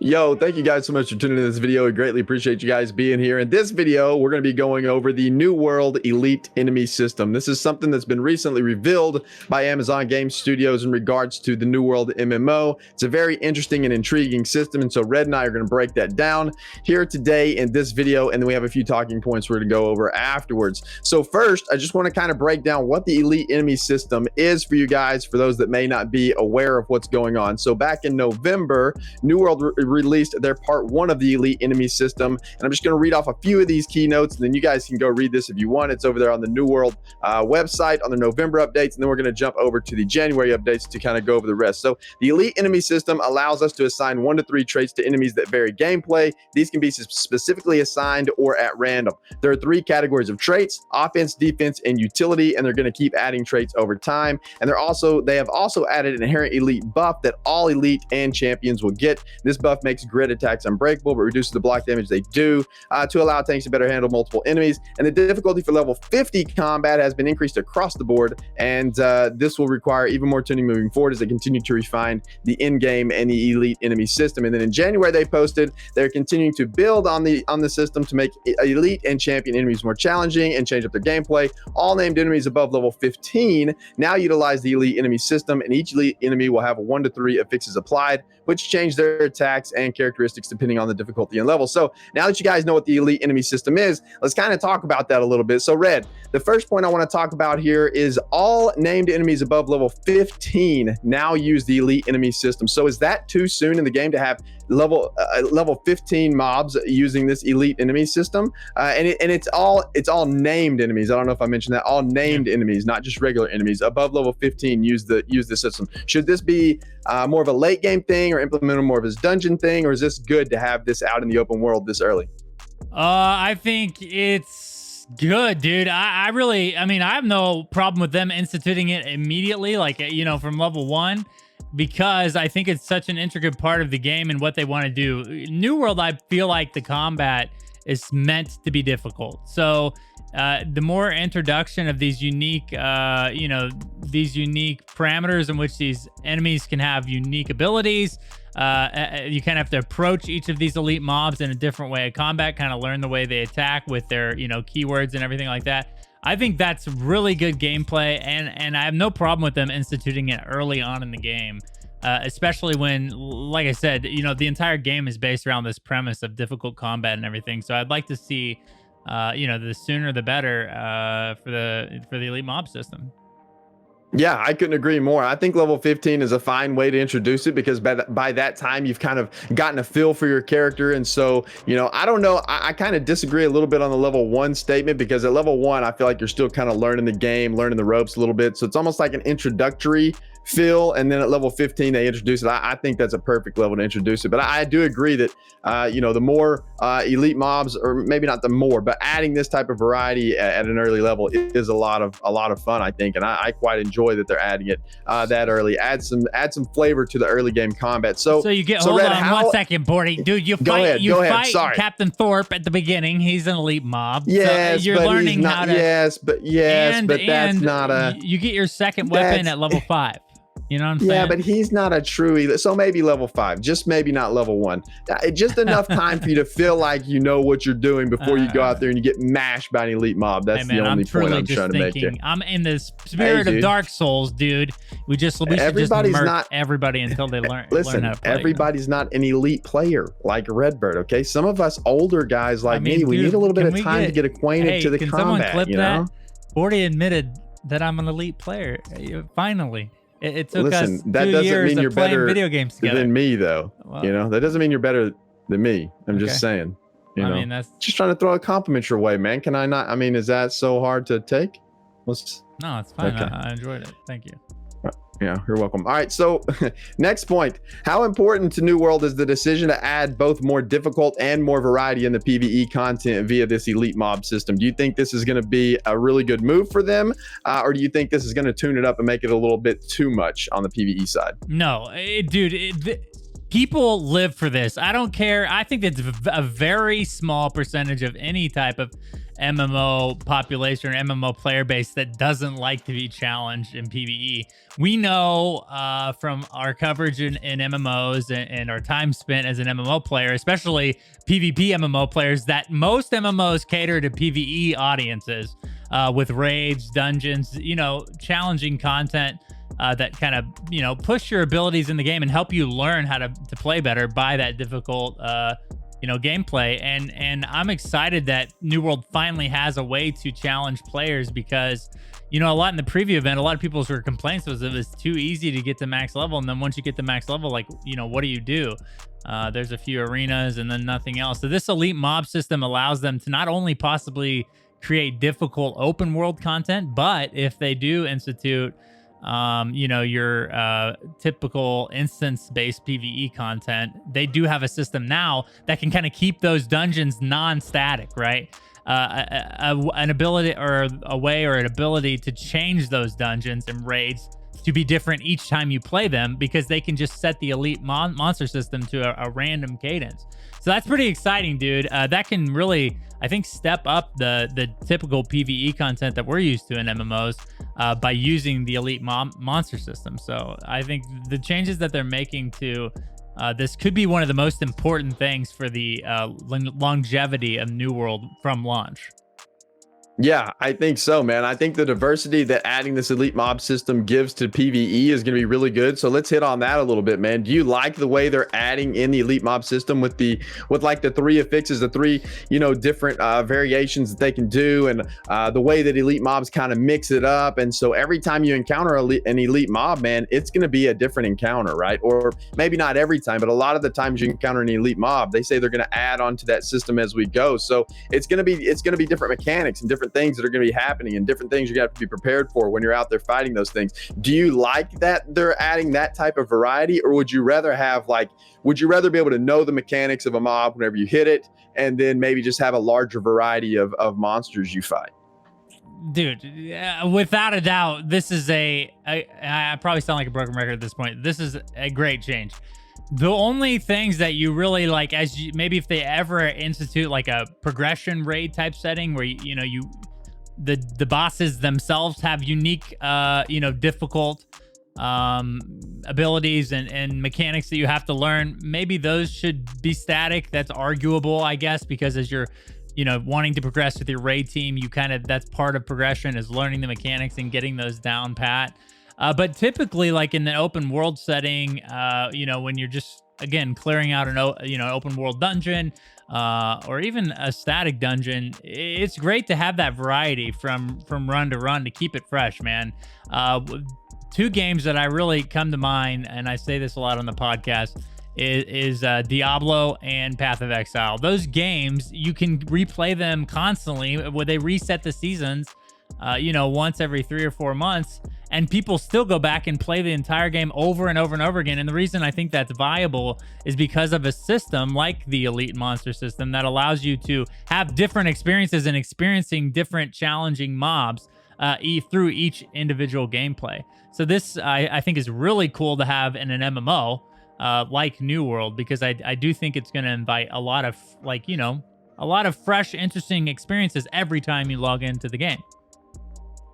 Yo, thank you guys so much for tuning in to this video. I greatly appreciate you guys being here. In this video, we're going to be going over the New World Elite Enemy System. This is something that's been recently revealed by Amazon Game Studios in regards to the New World MMO. It's a very interesting and intriguing system, and so Red and I are going to break that down here today in this video, and then we have a few talking points we're going to go over afterwards. So first, I just want to kind of break down what the Elite Enemy System is for you guys, for those that may not be aware of what's going on. So back in November, New World released their part 1 of the Elite Enemy System, and I'm just going to read off a few of these keynotes, and then you guys can go read this if you want. It's over there on the New World website on the November updates, and then we're going to jump over to the January updates to kind of go over the rest. So the Elite Enemy System allows us to assign 1 to 3 traits to enemies that vary gameplay. These can be specifically assigned or at random. There are 3 categories of traits: offense, defense, and utility, and they're going to keep adding traits over time. And they have also added an inherent elite buff that all elite and champions will get. This buff makes grid attacks unbreakable, but reduces the block damage they do to allow tanks to better handle multiple enemies. And the difficulty for level 50 combat has been increased across the board, and this will require even more tuning moving forward as they continue to refine the in-game and the Elite Enemy System. And then in January, they posted they're continuing to build on the system to make elite and champion enemies more challenging and change up their gameplay. All named enemies above level 15 now utilize the Elite Enemy System, and each elite enemy will have 1 to 3 affixes applied, which change their attacks and characteristics depending on the difficulty and level. So now that you guys know what the Elite Enemy System is, let's kind of talk about that a little bit. So Red, the first point I want to talk about here is all named enemies above level 15 now use the Elite Enemy System. So is that too soon in the game to have level 15 mobs using this Elite Enemy System? And it's all named enemies. I don't know if I mentioned that. All named enemies, not just regular enemies above level 15 use the system. Should this be more of a late game thing, or implement more of his dungeon thing, or is this good to have this out in the open world this early? I think it's good, dude. I have no problem with them instituting it immediately, like, from level 1, because I think it's such an intricate part of the game and what they want to do. New World, I feel like the combat is meant to be difficult. So the more introduction of these unique, these unique parameters in which these enemies can have unique abilities, you kind of have to approach each of these elite mobs in a different way of combat, kind of learn the way they attack with their, keywords and everything like that. I think that's really good gameplay, and I have no problem with them instituting it early on in the game, especially when, like I said, the entire game is based around this premise of difficult combat and everything. So I'd like to see, the sooner the better for the elite mob system. Yeah, I couldn't agree more. I think level 15 is a fine way to introduce it, because by that time you've kind of gotten a feel for your character. And so, I don't know. I kind of disagree a little bit on the level 1 statement, because at level 1, I feel like you're still kind of learning the game, learning the ropes a little bit. So it's almost like an introductory feel, and then at level 15 they introduce it. I think that's a perfect level to introduce it. But I do agree that the more elite mobs, or maybe not the more, but adding this type of variety at an early level is a lot of fun, I think, and I quite enjoy that they're adding it that early. Add some flavor to the early game combat. So you get hold on 1 second, Bordy, dude. You fight Sorry. Captain Thorpe at the beginning. He's an elite mob. Yes, so you're learning how to. But that's not a. You get your second weapon at level 5. You know what I'm saying? Yeah, but he's not a true elite. So maybe level 5, just maybe not level 1. Just enough time for you to feel like you know what you're doing before you go out there and you get mashed by an elite mob. That's the only point I'm trying to make here. I'm in the spirit of Dark Souls, dude. We should just murk everybody until they learn. Listen, learn how to play, everybody's not an elite player like Redbird. Okay, some of us older guys like me, we need a little bit of time to get acquainted to the combat. Someone clip that? Bordy admitted that I'm an elite player. Finally. It took us 2 that doesn't years mean you're of playing better video games together. than me, though. Well, that doesn't mean you're better than me. I'm just saying. That's just trying to throw a compliment your way, man. Can I not? I mean, is that so hard to take? No, it's fine. Okay. I enjoyed it. Thank you. Yeah, you're welcome. All right, so next point. How important to New World is the decision to add both more difficult and more variety in the PvE content via this elite mob system? Do you think this is going to be a really good move for them, or do you think this is going to tune it up and make it a little bit too much on the PvE side? No, dude, people live for this. I don't care. I think it's a very small percentage of any type of MMO population or MMO player base that doesn't like to be challenged in PvE. We know from our coverage in MMOs and our time spent as an MMO player, especially PvP MMO players, that most MMOs cater to PvE audiences with raids, dungeons, challenging content that kind of, push your abilities in the game and help you learn how to play better by that difficult gameplay. And I'm excited that New World finally has a way to challenge players, because a lot in the preview event, a lot of people's complaints was it was too easy to get to max level, and then once you get to max level, like, what do you do? There's a few arenas and then nothing else. So this elite mob system allows them to not only possibly create difficult open world content, but if they do institute your typical instance-based PvE content, they do have a system now that can kind of keep those dungeons non-static, right? An ability or a way or an ability to change those dungeons and raids to be different each time you play them, because they can just set the elite monster system to a random cadence. So that's pretty exciting, dude. That can really, I think, step up the typical PvE content that we're used to in MMOs by using the elite monster system. So I think the changes that they're making to this could be one of the most important things for the longevity of New World from launch. Yeah, I think so, man. I think the diversity that adding this elite mob system gives to PvE is going to be really good. So let's hit on that a little bit, man. Do you like the way they're adding in the elite mob system with like the 3 affixes, the 3, different variations that they can do, and the way that elite mobs kind of mix it up? And so every time you encounter an elite mob, man, it's going to be a different encounter, right? Or maybe not every time, but a lot of the times you encounter an elite mob, they say they're going to add onto that system as we go. So it's going to be different mechanics and different things that are going to be happening, and different things you got to be prepared for when you're out there fighting those things. Do you like that they're adding that type of variety, or would you rather be able to know the mechanics of a mob whenever you hit it, and then maybe just have a larger variety of monsters you fight? Dude, without a doubt, this is I probably sound like a broken record at this point. This is a great change. The only things that you really like, maybe if they ever institute like a progression raid type setting where the bosses themselves have unique difficult abilities and mechanics that you have to learn, maybe those should be static. That's arguable, I guess, because as you're wanting to progress with your raid team, that's part of progression, is learning the mechanics and getting those down pat. But typically, like in the open world setting, when you're just, again, clearing out an open world dungeon, or even a static dungeon, it's great to have that variety from run to run to keep it fresh, man. 2 games that I really come to mind, and I say this a lot on the podcast, is Diablo and Path of Exile. Those games, you can replay them constantly where they reset the seasons, once every 3 or 4 months, and people still go back and play the entire game over and over and over again. And the reason I think that's viable is because of a system like the Elite Monster system that allows you to have different experiences and experiencing different challenging mobs through each individual gameplay. So this, I think, is really cool to have in an MMO like New World, because I do think it's going to invite a lot of a lot of fresh, interesting experiences every time you log into the game.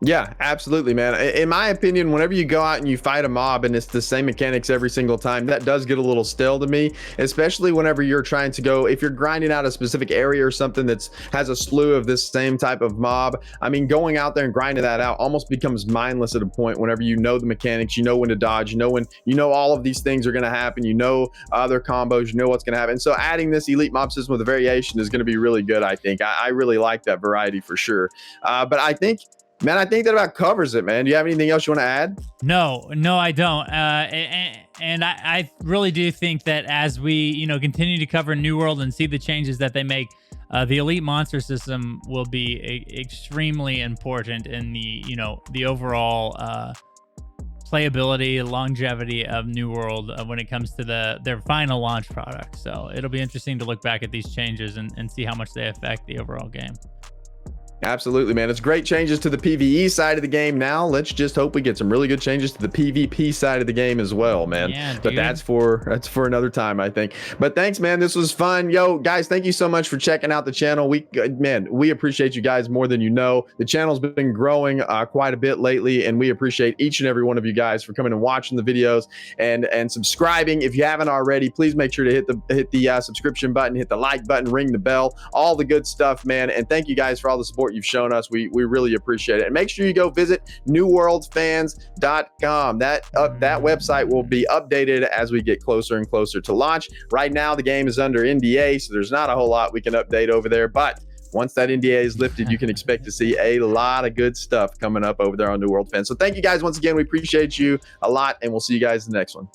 Yeah, absolutely, man. In my opinion, whenever you go out and you fight a mob and it's the same mechanics every single time, that does get a little stale to me, especially whenever you're trying to go, if you're grinding out a specific area or something that's has a slew of this same type of mob. I mean, going out there and grinding that out almost becomes mindless at a point whenever you know the mechanics, you know when to dodge, you know all of these things are going to happen, other combos, you know what's going to happen. And so adding this elite mob system with a variation is going to be really good, I think. I really like that variety for sure. But I think that about covers it, man. Do you have anything else you want to add? No, I don't. And I really do think that as we, continue to cover New World and see the changes that they make, the Elite Monster system will be extremely important in the overall playability, longevity of New World when it comes to their final launch product. So it'll be interesting to look back at these changes and see how much they affect the overall game. Absolutely, man. It's great changes to the PvE side of the game. Now let's just hope we get some really good changes to the PvP side of the game as well, man. Yeah, but dude. that's for another time, I think. But thanks, man. This was fun. Yo, guys, thank you so much for checking out the channel. We appreciate you guys more than you know. The channel's been growing quite a bit lately, and we appreciate each and every one of you guys for coming and watching the videos and subscribing. If you haven't already, please make sure to hit the subscription button, hit the like button, ring the bell, all the good stuff, man. And thank you guys for all the support you've shown us. We really appreciate it. And make sure you go visit newworldfans.com. That website will be updated as we get closer and closer to launch. Right now the game is under NDA, so there's not a whole lot we can update over there, but once that NDA is lifted, you can expect to see a lot of good stuff coming up over there on New World Fans. So thank you guys once again. We appreciate you a lot, and we'll see you guys in the next one.